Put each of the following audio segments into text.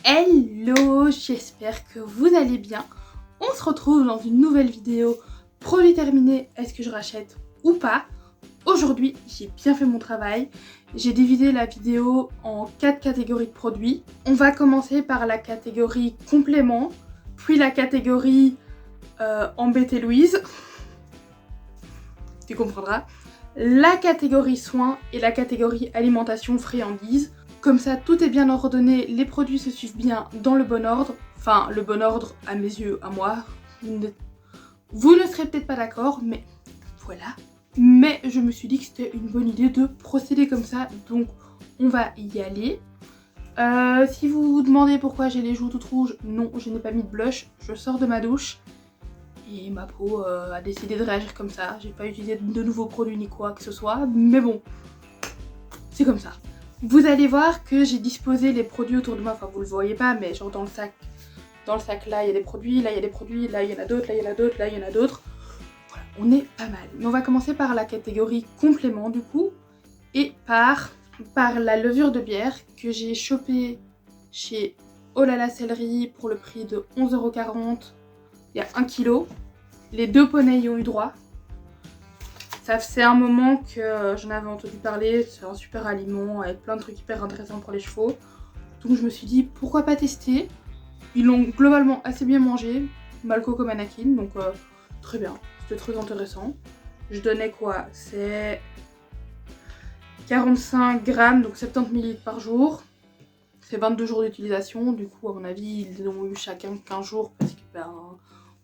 Hello, j'espère que vous allez bien. On se retrouve dans une nouvelle vidéo. Produit terminé, est-ce que je rachète ou pas? Aujourd'hui, j'ai bien fait mon travail. J'ai divisé la vidéo en 4 catégories de produits. On va commencer par la catégorie complément, puis la catégorie embêter Louise. Tu comprendras. La catégorie soins et la catégorie alimentation friandises. Comme ça, tout est bien ordonné, les produits se suivent bien dans le bon ordre. Enfin, le bon ordre à mes yeux, à moi. Vous ne serez peut-être pas d'accord, mais voilà. Mais je me suis dit que c'était une bonne idée de procéder comme ça, donc on va y aller. Si vous vous demandez pourquoi j'ai les joues toutes rouges, non, je n'ai pas mis de blush. Je sors de ma douche et ma peau a décidé de réagir comme ça. J'ai pas utilisé de nouveaux produits ni quoi que ce soit, mais bon, c'est comme ça. Vous allez voir que j'ai disposé les produits autour de moi, enfin vous le voyez pas, mais genre dans le sac là il y a des produits, là il y a des produits, là il y en a d'autres, là il y en a d'autres, là il y en a d'autres. Voilà, on est pas mal. Mais on va commencer par la catégorie complément du coup, et par la levure de bière que j'ai chopée chez Oh là là Céleri pour le prix de 11,40 €. Il y a 1 kg. Les deux poneys y ont eu droit. Ça faisait un moment que j'en avais entendu parler, c'est un super aliment avec plein de trucs hyper intéressants pour les chevaux. Donc je me suis dit pourquoi pas tester. Ils l'ont globalement assez bien mangé, Malco comme Anakin, donc très bien, c'était très intéressant. Je donnais quoi? C'est 45 grammes, donc 70 ml par jour. C'est 22 jours d'utilisation, du coup à mon avis ils ont eu chacun 15 jours parce que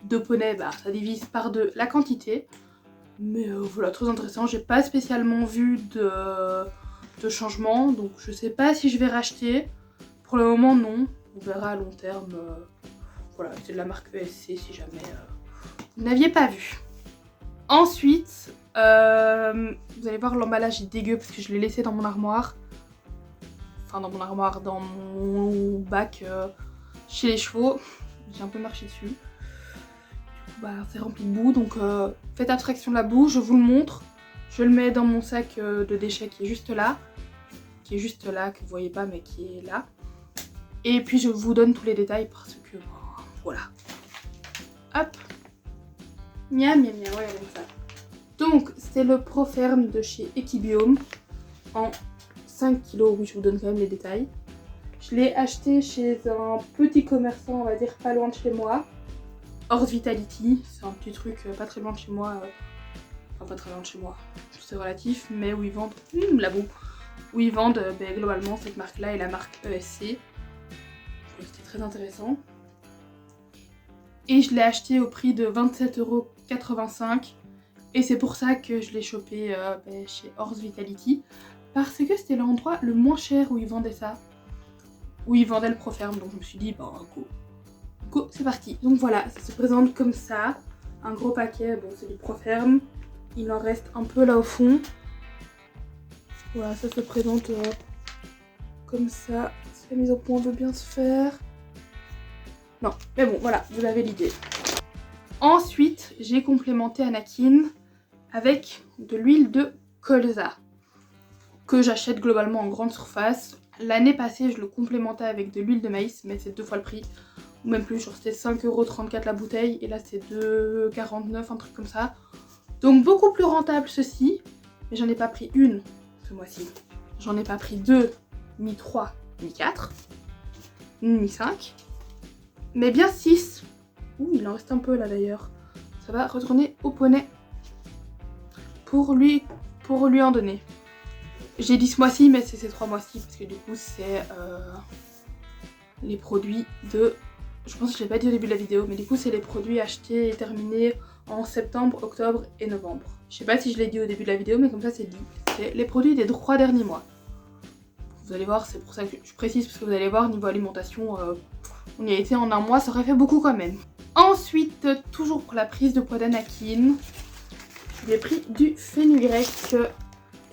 deux poneys, ça divise par deux la quantité. Mais voilà, très intéressant. J'ai pas spécialement vu de changement, donc je sais pas si je vais racheter. Pour le moment, non. On verra à long terme. Voilà, c'est de la marque ESC si jamais vous n'aviez pas vu. Ensuite, vous allez voir, l'emballage est dégueu parce que je l'ai laissé dans mon armoire. Enfin, dans mon armoire, dans mon bac chez les chevaux. J'ai un peu marché dessus. C'est rempli de boue, donc faites abstraction de la boue, je vous le montre. Je le mets dans mon sac de déchets qui est juste là, que vous voyez pas mais qui est là. Et puis je vous donne tous les détails parce que voilà. Hop. Miam miam miam, voilà comme ça. Donc c'est le Proferm de chez Equibiome en 5 kg, oui je vous donne quand même les détails. Je l'ai acheté chez un petit commerçant, on va dire pas loin de chez moi. Horse Vitality, c'est un petit truc pas très loin de chez moi, enfin pas très loin de chez moi, c'est relatif, mais où ils vendent, la boue, où ils vendent globalement cette marque là et la marque ESC. C'était très intéressant. Et je l'ai acheté au prix de 27,85 € et c'est pour ça que je l'ai chopé chez Horse Vitality, parce que c'était l'endroit le moins cher où ils vendaient ça, où ils vendaient le Proferm, donc je me suis dit go, c'est parti. Donc voilà, ça se présente comme ça. Un gros paquet, bon c'est du Proferm. Il en reste un peu là au fond. Voilà, ça se présente comme ça. Si la mise au point veut bien se faire. Non, mais bon, voilà, vous avez l'idée. Ensuite, j'ai complémenté Anakin avec de l'huile de colza, que j'achète globalement en grande surface. L'année passée, je le complémentais avec de l'huile de maïs, mais c'est 2 fois le prix. Ou même plus, genre c'était 5,34 € la bouteille et là c'est 2,49 €, un truc comme ça. Donc beaucoup plus rentable ceci, mais j'en ai pas pris une ce mois-ci. J'en ai pas pris 2, ni 3, ni 4, ni 5, mais bien 6. Ouh, il en reste un peu là d'ailleurs. Ça va retourner au poney pour lui en donner. J'ai dit ce mois-ci, mais c'est ces 3 mois-ci parce que du coup c'est les produits de... Je pense que je l'ai pas dit au début de la vidéo, mais du coup c'est les produits achetés et terminés en septembre, octobre et novembre. Je sais pas si je l'ai dit au début de la vidéo, mais comme ça c'est dit. C'est les produits des 3 derniers mois. Vous allez voir, c'est pour ça que je précise, parce que vous allez voir, niveau alimentation, on y a été en un mois, ça aurait fait beaucoup quand même. Ensuite, toujours pour la prise de poids d'Anakin, j'ai pris du fenugrec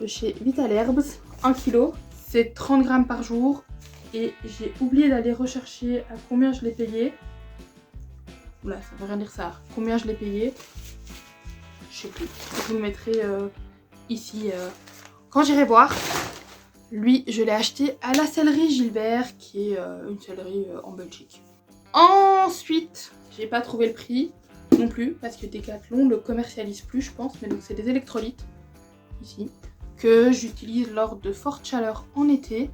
de chez Vital Herbs, 1 kg. C'est 30 grammes par jour. Et j'ai oublié d'aller rechercher à combien je l'ai payé. Oula, ça veut rien dire ça. Combien je l'ai payé? Je sais plus. Je vous le mettrai ici quand j'irai voir Lui, je l'ai acheté à la sellerie Gilbert, qui est une sellerie en Belgique. Ensuite, j'ai pas trouvé le prix non plus, parce que Decathlon le commercialise plus, je pense, mais donc c'est des électrolytes, ici, que j'utilise lors de fortes chaleurs en été,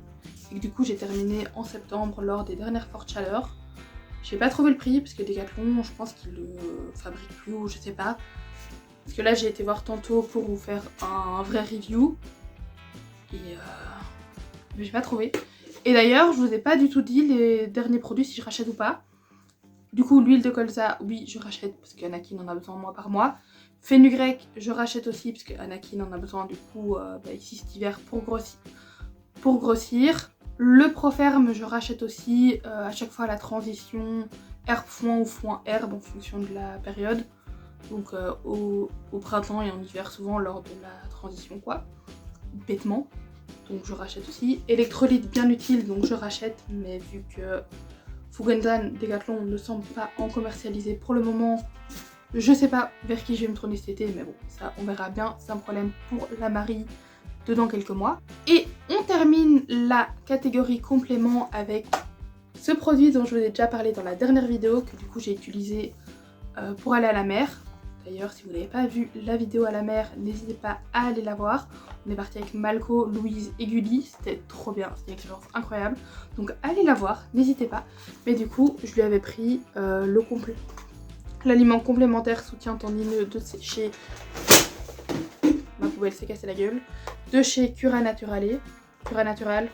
et que du coup j'ai terminé en septembre lors des dernières fortes chaleurs. J'ai pas trouvé le prix, parce que Decathlon, je pense qu'ils le fabriquent plus, ou je sais pas. Parce que là, j'ai été voir tantôt pour vous faire un vrai review, et mais j'ai pas trouvé. Et d'ailleurs, je vous ai pas du tout dit les derniers produits si je rachète ou pas. Du coup, l'huile de colza, oui, je rachète parce qu'Anakin en a besoin mois par mois. Fenugrec, je rachète aussi parce qu'Anakin en a besoin du coup ici cet hiver pour grossir. Le Proferme, je rachète aussi à chaque fois la transition herbe foin ou foin herbe en fonction de la période. Donc au printemps et en hiver souvent lors de la transition quoi, bêtement. Donc je rachète aussi. Électrolyte bien utile, donc je rachète, mais vu que Fugendan, Decathlon ne semble pas en commercialiser pour le moment, je sais pas vers qui je vais me tourner cet été, mais bon, ça on verra bien, c'est un problème pour la Marie dans quelques mois. Et on termine la catégorie complément avec ce produit dont je vous ai déjà parlé dans la dernière vidéo, que du coup j'ai utilisé pour aller à la mer. D'ailleurs, si vous n'avez pas vu la vidéo à la mer, n'hésitez pas à aller la voir. On est parti avec Malco, Louise et Gulli, c'était trop bien, c'était une expérience incroyable. Donc allez la voir, n'hésitez pas. Mais du coup, je lui avais pris l'aliment complémentaire soutien tendineux de chez... Ma poubelle s'est cassée la gueule. De chez Cura Naturale. Cura Natural.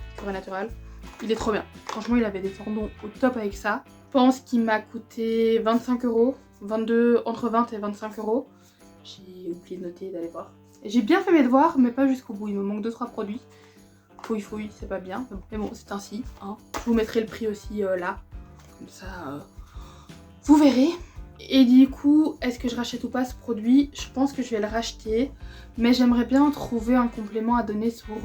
Il est trop bien. Franchement, il avait des tendons au top avec ça. Je pense qu'il m'a coûté 25 €. Entre 20 et 25 €. J'ai oublié de noter et d'aller voir. J'ai bien fait mes devoirs, mais pas jusqu'au bout. Il me manque 2-3 produits. Fouille, c'est pas bien. Mais bon, c'est ainsi. Hein. Je vous mettrai le prix aussi là. Comme ça, vous verrez. Et du coup, est-ce que je rachète ou pas ce produit? Je pense que je vais le racheter. Mais j'aimerais bien trouver un complément à donner sur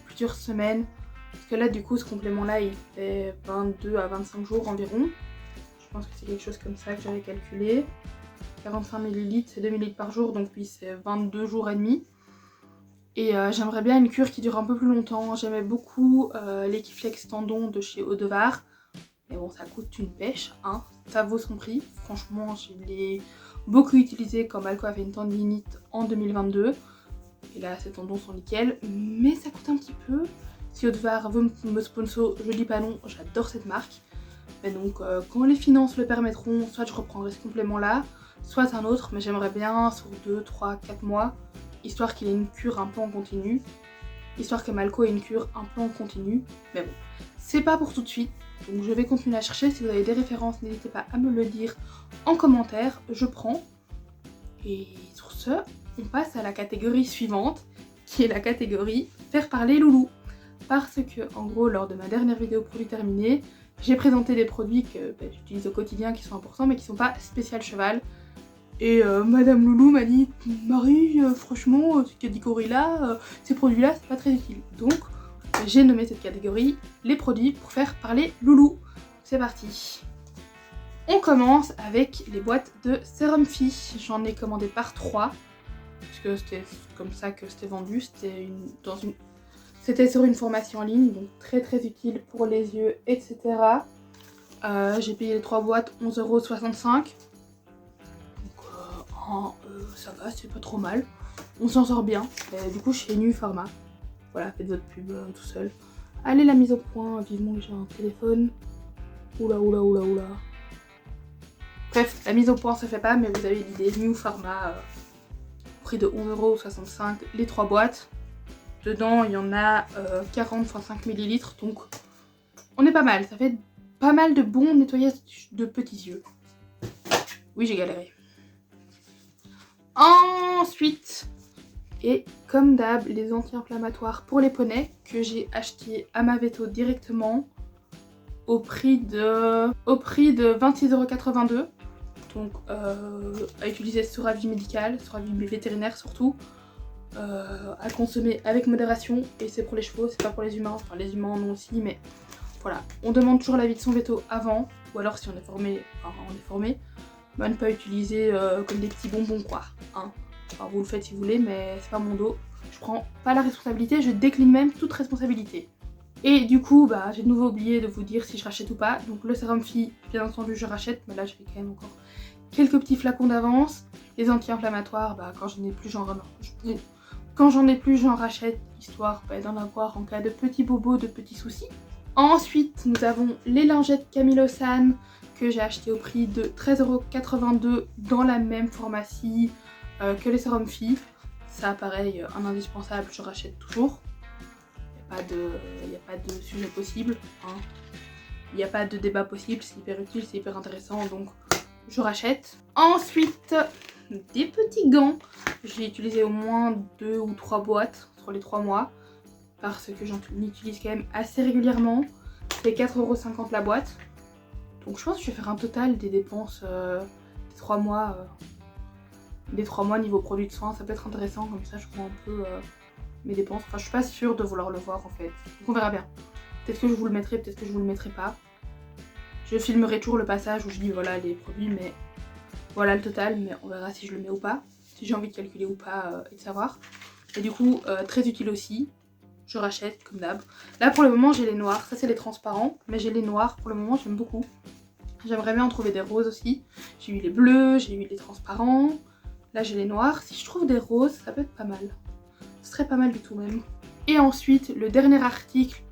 plusieurs semaines. Parce que là, du coup, ce complément-là, il fait 22 à 25 jours environ. Je pense que c'est quelque chose comme ça que j'avais calculé. 45 ml, c'est 2 ml par jour, donc oui, c'est 22 jours et demi. Et j'aimerais bien une cure qui dure un peu plus longtemps. J'aimais beaucoup l'Equiflex Tendon de chez Odevar. Mais bon, ça coûte une pêche, hein. Ça vaut son prix. Franchement, je l'ai beaucoup utilisé quand Malco a fait une tendinite en 2022. Et là, ces tendons sont nickel. Mais ça coûte un petit peu. Si Odevar veut me sponsor, je dis pas non, j'adore cette marque. Mais donc quand les finances le permettront, soit je reprendrai ce complément là, soit un autre, mais j'aimerais bien sur 2, 3, 4 mois, histoire qu'il ait une cure un peu en continu, histoire que Malco ait une cure un peu en continu, mais bon, c'est pas pour tout de suite, donc je vais continuer à chercher. Si vous avez des références, n'hésitez pas à me le dire en commentaire, je prends. Et sur ce, on passe à la catégorie suivante, qui est la catégorie faire parler loulou. Parce que, en gros, lors de ma dernière vidéo produit terminé, j'ai présenté des produits que j'utilise au quotidien qui sont importants mais qui sont pas spécial cheval. Et Madame Loulou m'a dit Marie, franchement, cette catégorie-là, ces produits-là, c'est pas très utile. Donc, j'ai nommé cette catégorie les produits pour faire parler loulou. C'est parti. On commence avec les boîtes de Sérum Phi. J'en ai commandé par 3. Parce que c'était comme ça que c'était vendu. C'était sur une formation en ligne, donc très utile pour les yeux, etc. J'ai payé les 3 boîtes 11,65 €. Donc ça va, c'est pas trop mal. On s'en sort bien. Et du coup, chez Nu Pharma. Voilà, faites votre pub tout seul. Allez, la mise au point, vivement que j'ai un téléphone. Oula. Bref, la mise au point ça fait pas, mais vous avez l'idée. Nu Pharma, prix de 11,65 € les 3 boîtes. Dedans, il y en a 40 x 5 ml, donc on est pas mal. Ça fait pas mal de bons nettoyages de petits yeux. Oui, j'ai galéré. Ensuite, et comme d'hab, les anti-inflammatoires pour les poneys que j'ai acheté à Maveto directement au prix de 26,82 €. Donc à utiliser sur avis médical, sur avis vétérinaire surtout. À consommer avec modération, et c'est pour les chevaux, c'est pas pour les humains, enfin les humains en ont aussi, mais voilà, on demande toujours l'avis de son veto avant, ou alors si on est formé, bah, ne pas utiliser comme des petits bonbons quoi, hein. Enfin, vous le faites si vous voulez, mais c'est pas mon dos, je prends pas la responsabilité, je décline même toute responsabilité. Et du coup, bah, j'ai de nouveau oublié de vous dire si je rachète ou pas. Donc le sérum fille, bien entendu, je rachète, mais là, j'ai quand même encore quelques petits flacons d'avance. Les anti-inflammatoires, bah, quand j'en ai plus, j'en rachète, histoire d'en avoir en cas de petits bobos, de petits soucis. Ensuite, nous avons les lingettes Camilo San que j'ai acheté au prix de 13,82 € dans la même pharmacie que les sérums filles. Ça, pareil, un indispensable, je rachète toujours. Il n'y a pas de sujet possible. Hein. Il n'y a pas de débat possible, c'est hyper utile, c'est hyper intéressant, donc je rachète. Ensuite, des petits gants. J'ai utilisé au moins 2 ou 3 boîtes sur les 3 mois parce que j'en utilise quand même assez régulièrement. C'est 4,50 € la boîte. Donc je pense que je vais faire un total des dépenses des 3 mois. Des 3 mois niveau produits de soins, ça peut être intéressant, comme ça je vois un peu mes dépenses. Enfin, je suis pas sûre de vouloir le voir en fait. Donc on verra bien. Peut-être que je vous le mettrai, peut-être que je vous le mettrai pas. Je filmerai toujours le passage où je dis voilà les produits, mais voilà le total, mais on verra si je le mets ou pas. Si j'ai envie de calculer ou pas et de savoir. Et du coup, très utile aussi. Je rachète comme d'hab. Là pour le moment j'ai les noirs, ça c'est les transparents, mais j'ai les noirs pour le moment, j'aime beaucoup. J'aimerais bien en trouver des roses aussi. J'ai eu les bleus, j'ai eu les transparents. Là j'ai les noirs. Si je trouve des roses, ça peut être pas mal. Ce serait pas mal du tout même. Et ensuite, le dernier article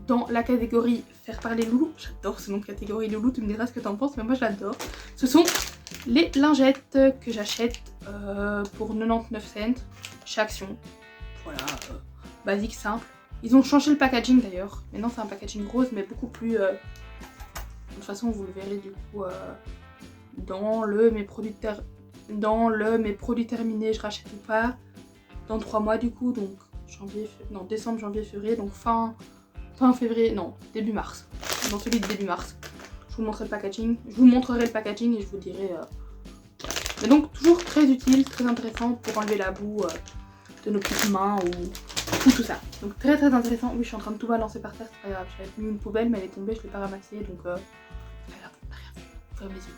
dans la catégorie faire parler loulou. J'adore ce nom de catégorie loulou, tu me diras ce que t'en penses, mais moi je l'adore. Ce sont les lingettes que j'achète pour 99 cents chez Action. Voilà, basique, simple. Ils ont changé le packaging d'ailleurs. Maintenant c'est un packaging rose, mais beaucoup plus... De toute façon, vous le verrez du coup dans le mes produits terminés, je rachète ou pas. Dans 3 mois du coup, donc décembre, janvier, février, donc fin février, non, début mars. Dans celui de début mars. Je vous montrerai le packaging. Je vous montrerai le packaging et je vous dirai... Mais donc toujours très utile, très intéressant pour enlever la boue de nos petites mains ou tout ça. Donc très très intéressant. Oui, je suis en train de tout balancer par terre, c'est pas grave. J'avais mis une poubelle mais elle est tombée, je l'ai pas ramassée, donc c'est pas grave, on a rien vu. Fermez les yeux.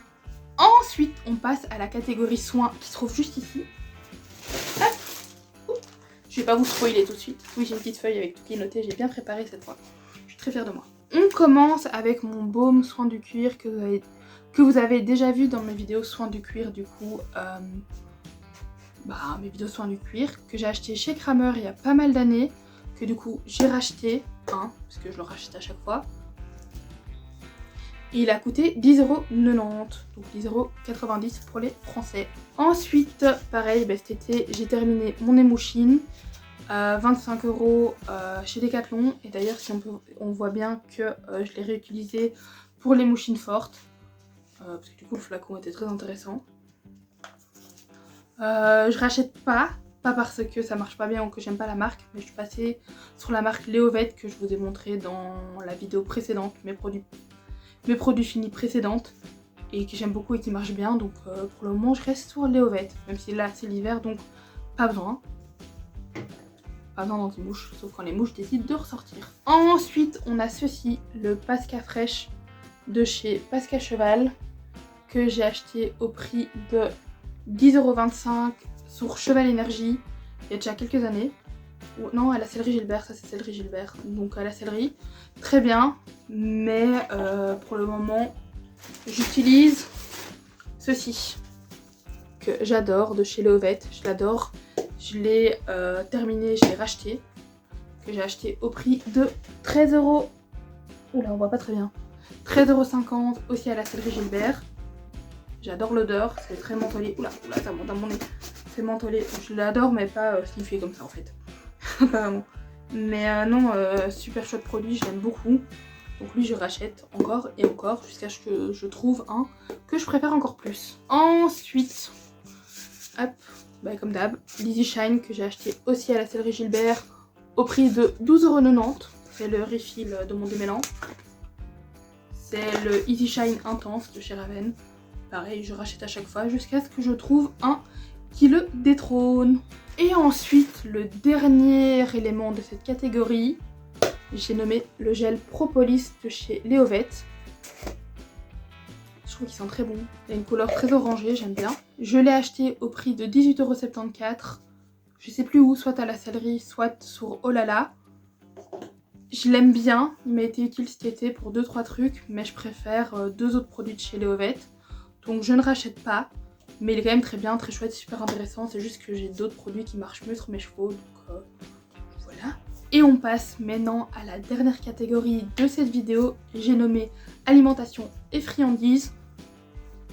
Ensuite, on passe à la catégorie soins qui se trouve juste ici. Hop. Je vais pas vous spoiler tout de suite. Oui, j'ai une petite feuille avec tout qui est noté, j'ai bien préparé cette fois. Je suis très fière de moi. On commence avec mon baume soin du cuir que vous avez déjà vu dans mes vidéos soins du cuir du coup. Mes vidéos soins du cuir que j'ai acheté chez Kramer il y a pas mal d'années. Que du coup j'ai racheté, parce que je le rachète à chaque fois. Et il a coûté 10,90 €, donc 10,90 € pour les Français. Ensuite, pareil, cet été, j'ai terminé mon émouchine, 25 € chez Decathlon. Et d'ailleurs, si on voit bien que je l'ai réutilisé pour l'émouchine forte, parce que du coup le flacon était très intéressant. Je rachète pas parce que ça marche pas bien ou que j'aime pas la marque, mais je suis passée sur la marque Léovette que je vous ai montré dans la vidéo précédente, mes produits finis précédentes, et que j'aime beaucoup et qui marchent bien. Donc pour le moment je reste sur Léovette, même si là c'est l'hiver, donc pas besoin. Pas besoin d'anti-mouches, sauf quand les mouches décident de ressortir. Ensuite on a ceci, le Pasca Fresh de chez Pasca Cheval, que j'ai acheté au prix de 10,25 € sur Cheval Énergie il y a déjà quelques années. Non, à la Céleri Gilbert, ça c'est Céleri Gilbert, donc à la céleri. Très bien, mais pour le moment, j'utilise ceci, que j'adore, de chez Léovette, je l'adore. Je l'ai terminé, je l'ai racheté, que j'ai acheté au prix de 13 €. Oula, on voit pas très bien. 13,50 € aussi à la Céleri Gilbert. J'adore l'odeur, c'est très mentholé. Oula, ça monte dans mon nez. C'est mentholé, je l'adore, mais pas sniffé comme ça en fait. Apparemment. Mais non, super chouette produit, je l'aime beaucoup. Donc lui, je rachète encore et encore jusqu'à ce que je trouve un que je préfère encore plus. Ensuite, hop, comme d'hab, l'Easy Shine que j'ai acheté aussi à la Céleri Gilbert au prix de 12,90 €. C'est le refill de mon démêlant. C'est le Easy Shine Intense de chez Raven. Pareil, je rachète à chaque fois jusqu'à ce que je trouve un qui le détrône. Et ensuite, le dernier élément de cette catégorie, j'ai nommé le gel Propolis de chez Léovette. Je trouve qu'il sent très bon. Il a une couleur très orangée, j'aime bien. Je l'ai acheté au prix de 18,74 €. Je sais plus où, soit à la Céleri, soit sur Olala. Je l'aime bien, il m'a été utile cet été pour 2-3 trucs, mais je préfère 2 autres produits de chez Léovette. Donc je ne rachète pas, mais il est quand même très bien, très chouette, super intéressant. C'est juste que j'ai d'autres produits qui marchent mieux sur mes chevaux, donc voilà. Et on passe maintenant à la dernière catégorie de cette vidéo, j'ai nommé alimentation et friandises.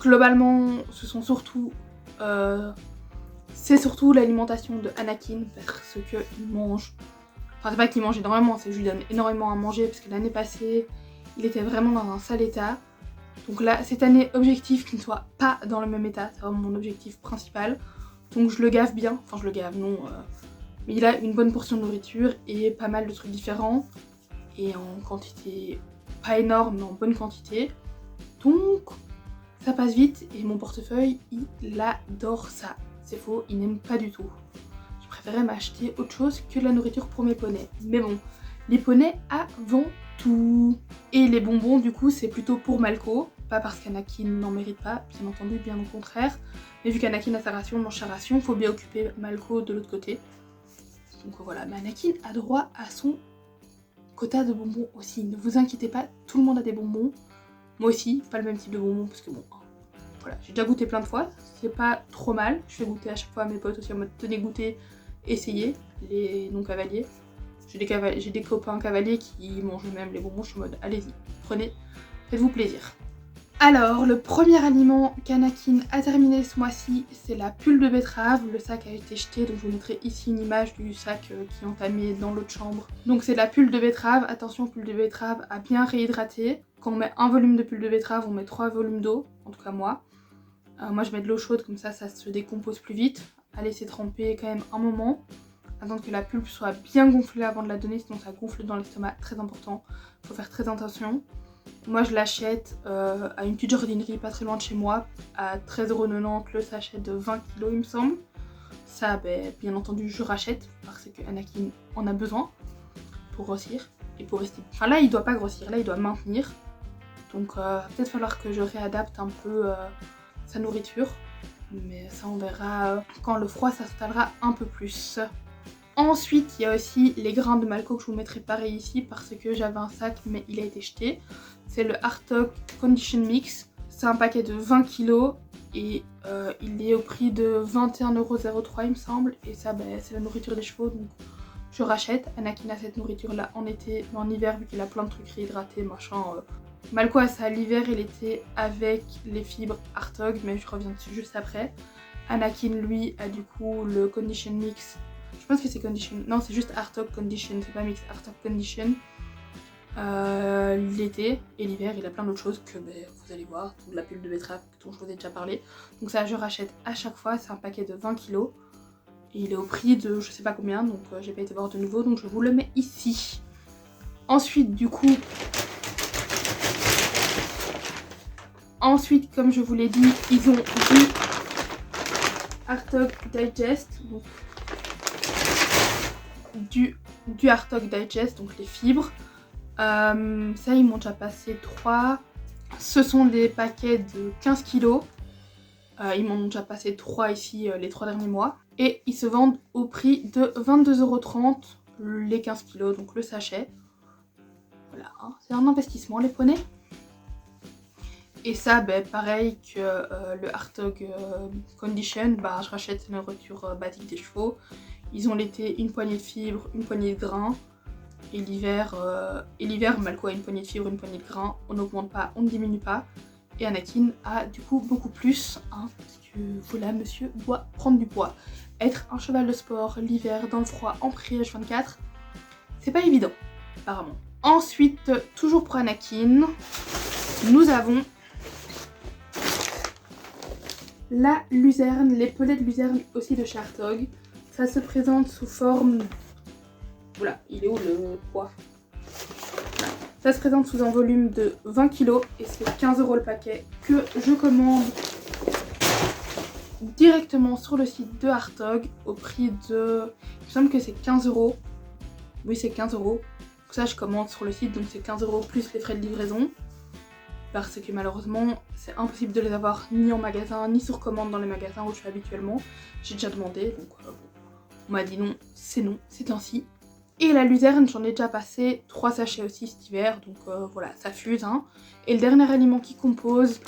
Globalement, ce sont surtout... c'est surtout l'alimentation de Anakin parce qu'il mange... Enfin c'est pas qu'il mange énormément, c'est que je lui donne énormément à manger parce que l'année passée, il était vraiment dans un sale état. Donc là, cette année, objectif qu'il ne soit pas dans le même état, c'est vraiment mon objectif principal. Donc je le gave bien, enfin je le gave non, mais il a une bonne portion de nourriture et pas mal de trucs différents. Et en quantité pas énorme, mais en bonne quantité. Donc ça passe vite et mon portefeuille, il adore ça. C'est faux, il n'aime pas du tout. Je préférais m'acheter autre chose que de la nourriture pour mes poneys. Mais bon, les poneys avant tout. Et les bonbons, du coup, c'est plutôt pour Malco. Pas parce qu'Anakin n'en mérite pas, bien entendu, bien au contraire. Mais vu qu'Anakin a sa ration, mange sa ration, faut bien occuper Malco de l'autre côté. Donc voilà, mais Anakin a droit à son quota de bonbons aussi. Ne vous inquiétez pas, tout le monde a des bonbons. Moi aussi, pas le même type de bonbons parce que bon... Voilà, j'ai déjà goûté plein de fois, c'est pas trop mal. Je fais goûter à chaque fois à mes potes aussi en mode tenez goûter, essayez, les non-cavaliers. J'ai des copains cavaliers qui mangent même les bonbons, je suis en mode allez-y, prenez, faites-vous plaisir. Alors, le premier aliment qu'Anakin a terminé ce mois-ci, c'est la pulle de betterave. Le sac a été jeté, donc je vous mettrai ici une image du sac qui est entamé dans l'autre chambre. Donc c'est la pulle de betterave, attention, pulle de betterave à bien réhydrater. Quand on met un volume de pulle de betterave, on met 3 volumes d'eau, en tout cas moi. Moi je mets de l'eau chaude, comme ça se décompose plus vite. À laisser tremper quand même un moment. Attendre que la pulpe soit bien gonflée avant de la donner, sinon ça gonfle dans l'estomac, très important. Faut faire très attention. Moi je l'achète à une petite jardinerie pas très loin de chez moi, à 13,90€ le sachet de 20 kg il me semble. Ça bien entendu je rachète parce que Anakin en a besoin pour grossir et pour rester... Enfin là il doit pas grossir, là il doit maintenir. Donc peut-être falloir que je réadapte un peu sa nourriture. Mais ça on verra quand le froid s'installera un peu plus. Ensuite, il y a aussi les grains de Malco que je vous mettrai pareil ici parce que j'avais un sac mais il a été jeté. C'est le Hartog Condition Mix. C'est un paquet de 20 kg et il est au prix de 21,03€ il me semble. Et ça, c'est la nourriture des chevaux donc je rachète. Anakin a cette nourriture là en été, mais en hiver vu qu'il a plein de trucs réhydratés, machin. Malco a ça l'hiver et l'été avec les fibres Hartog, mais je reviens dessus juste après. Anakin lui a du coup le Condition Mix. Je pense que c'est Condition. Non, c'est juste Hartog Condition, c'est pas Mix, Hartog Condition. L'été et l'hiver, il a plein d'autres choses que vous allez voir. Donc la pulle de betterave dont je vous ai déjà parlé. Donc ça, je rachète à chaque fois. C'est un paquet de 20 kg. Et il est au prix de je sais pas combien, donc j'ai pas été voir de nouveau, donc je vous le mets ici. Ensuite, du coup. Ensuite, comme je vous l'ai dit, ils ont du Hartog Digest. Donc, du Hartog Digest, donc les fibres. Ça, ils m'ont déjà passé 3. Ce sont des paquets de 15 kg. Ils m'en ont déjà passé 3 ici les 3 derniers mois. Et ils se vendent au prix de 22,30€ les 15 kg, donc le sachet. Voilà, hein. C'est un investissement les poneys. Et ça, pareil que le Hartog Condition, je rachète la nourriture basique des chevaux. Ils ont l'été une poignée de fibres, une poignée de grains. Et l'hiver, Malco a une poignée de fibres, une poignée de grains. On n'augmente pas, on ne diminue pas. Et Anakin a du coup beaucoup plus, hein, parce que voilà, monsieur doit prendre du poids. Être un cheval de sport l'hiver, dans le froid, en pré-H 24, c'est pas évident, apparemment. Ensuite, toujours pour Anakin, nous avons la luzerne, les pelets de luzerne aussi de chez Hartog. Ça se présente sous forme... Oula, il est où le poids? Ça se présente sous un volume de 20 kg et c'est 15€ le paquet que je commande directement sur le site de Hartog au prix de... Il me semble que c'est 15€. Oui, c'est 15€. Ça, je commande sur le site, donc c'est 15€ plus les frais de livraison. Parce que malheureusement, c'est impossible de les avoir ni en magasin, ni sur commande dans les magasins où je suis habituellement. J'ai déjà demandé, donc on m'a dit non, c'est ainsi. Et la luzerne, j'en ai déjà passé 3 sachets aussi cet hiver, donc voilà, ça fuse. Hein. Et le dernier aliment qui compose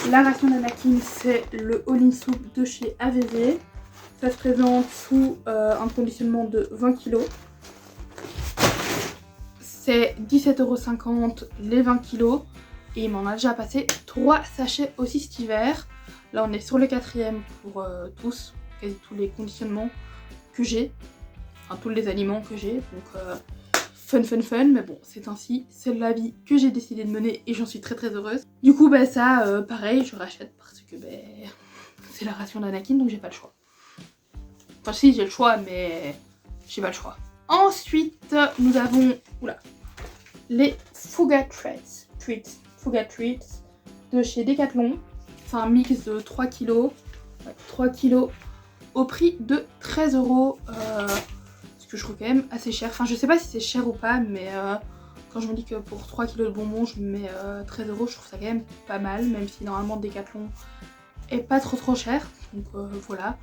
la ration d'Anakin, c'est le All-in Soup de chez AVV. Ça se présente sous un conditionnement de 20 kg. C'est 17,50 € les 20 kg. Et il m'en a déjà passé 3 sachets aussi cet hiver. Là on est sur le 4e pour tous, quasi tous les conditionnements que j'ai. Enfin tous les aliments que j'ai. Donc fun, mais bon c'est ainsi. C'est la vie que j'ai décidé de mener et j'en suis très heureuse. Du coup bah ça pareil je rachète parce que c'est la ration d'Anakin donc j'ai pas le choix. Enfin si j'ai le choix mais j'ai pas le choix. Ensuite nous avons les Fouga Treats de chez Decathlon. C'est un mix de 3 kg. Ouais, 3 kg au prix de 13 €. Ce que je trouve quand même assez cher. Enfin je sais pas si c'est cher ou pas mais quand je me dis que pour 3 kg de bonbons je mets 13 €, je trouve ça quand même pas mal. Même si normalement Decathlon est pas trop cher. Donc voilà.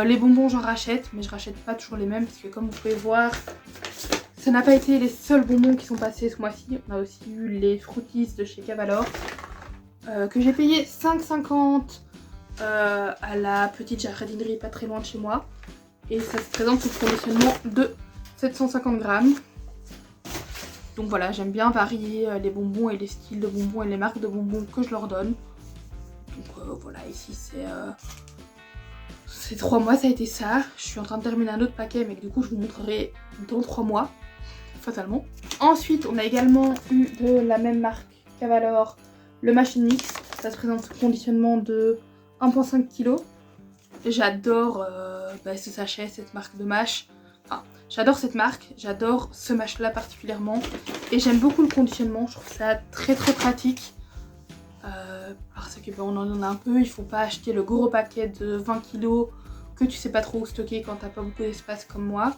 Les bonbons j'en rachète mais je rachète pas toujours les mêmes parce que comme vous pouvez voir ça n'a pas été les seuls bonbons qui sont passés ce mois-ci. On a aussi eu les Fruities de chez Cavalor que j'ai payé 5,50 € à la petite jardinerie pas très loin de chez moi. Et ça se présente sous conditionnement de 750 grammes. Donc voilà, j'aime bien varier les bonbons et les styles de bonbons et les marques de bonbons que je leur donne. Donc voilà, ici c'est... Ces 3 mois ça a été ça. Je suis en train de terminer un autre paquet mais du coup je vous montrerai dans 3 mois. Fatalement. Ensuite on a également eu de la même marque Cavalor le Machine Mix. Ça se présente sous conditionnement de 1,5 kg. J'adore ce sachet, cette marque de mâche. Enfin, j'adore cette marque, j'adore ce mâche là particulièrement. Et j'aime beaucoup le conditionnement, je trouve ça très pratique. Parce que on en a un peu, il faut pas acheter le gros paquet de 20 kg que tu sais pas trop où stocker quand t'as pas beaucoup d'espace comme moi.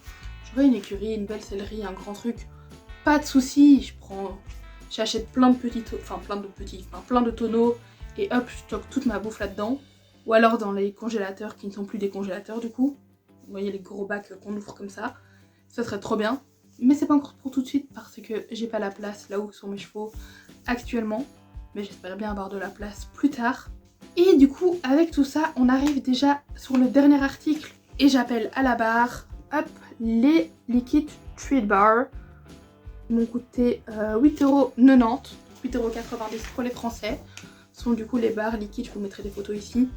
J'aurais une écurie, une belle sellerie, un grand truc, pas de soucis, j'achète plein de tonneaux et hop je stocke toute ma bouffe là-dedans. Ou alors dans les congélateurs qui ne sont plus des congélateurs du coup. Vous voyez les gros bacs qu'on ouvre comme ça. Ça serait trop bien. Mais c'est pas encore pour tout de suite parce que j'ai pas la place là où sont mes chevaux actuellement. Mais j'espère bien avoir de la place plus tard. Et du coup avec tout ça on arrive déjà sur le dernier article. Et j'appelle à la barre, hop, les Liquid Treat Bar. Ils m'ont coûté 8,90 €, 8,90 € pour les Français. Ce sont du coup les barres liquides, je vous mettrai des photos ici.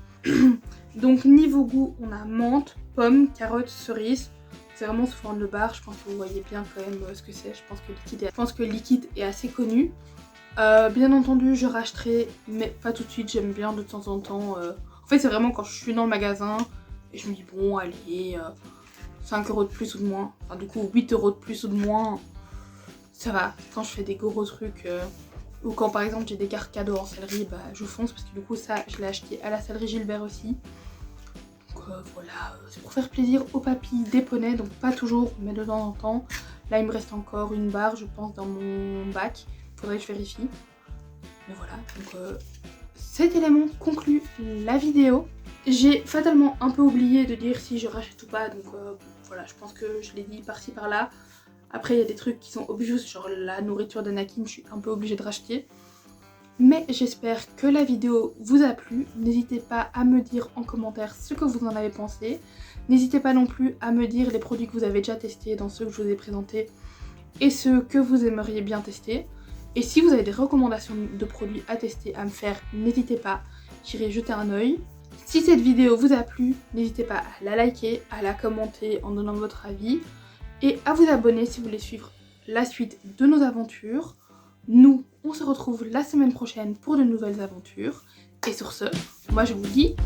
Donc niveau goût, on a menthe, pomme, carotte, cerise. C'est vraiment sous forme de barre, je pense que vous voyez bien quand même ce que c'est. Je pense que liquide est assez connu. Bien entendu, je rachèterai, mais pas tout de suite, j'aime bien de temps en temps. En fait, c'est vraiment quand je suis dans le magasin et je me dis bon, allez, 5 € de plus ou de moins. Enfin, du coup, 8 € de plus ou de moins, ça va. Quand je fais des gros trucs, ou quand par exemple j'ai des cartes cadeaux en sellerie, bah je fonce parce que du coup, ça, je l'ai acheté à la sellerie Gilbert aussi. Donc voilà, c'est pour faire plaisir aux papilles des poneys, donc pas toujours, mais de temps en temps. Là, il me reste encore une barre, je pense, dans mon bac. Faudrait que je vérifie. Mais voilà, donc cet élément conclut la vidéo. J'ai fatalement un peu oublié de dire si je rachète ou pas, donc voilà, je pense que je l'ai dit par-ci par-là. Après il y a des trucs qui sont obvious, genre la nourriture d'Anakin, je suis un peu obligée de racheter. Mais j'espère que la vidéo vous a plu. N'hésitez pas à me dire en commentaire ce que vous en avez pensé. N'hésitez pas non plus à me dire les produits que vous avez déjà testés dans ceux que je vous ai présentés et ceux que vous aimeriez bien tester. Et si vous avez des recommandations de produits à tester, à me faire, n'hésitez pas, j'irai jeter un œil. Si cette vidéo vous a plu, n'hésitez pas à la liker, à la commenter en donnant votre avis et à vous abonner si vous voulez suivre la suite de nos aventures. Nous, on se retrouve la semaine prochaine pour de nouvelles aventures. Et sur ce, moi je vous dis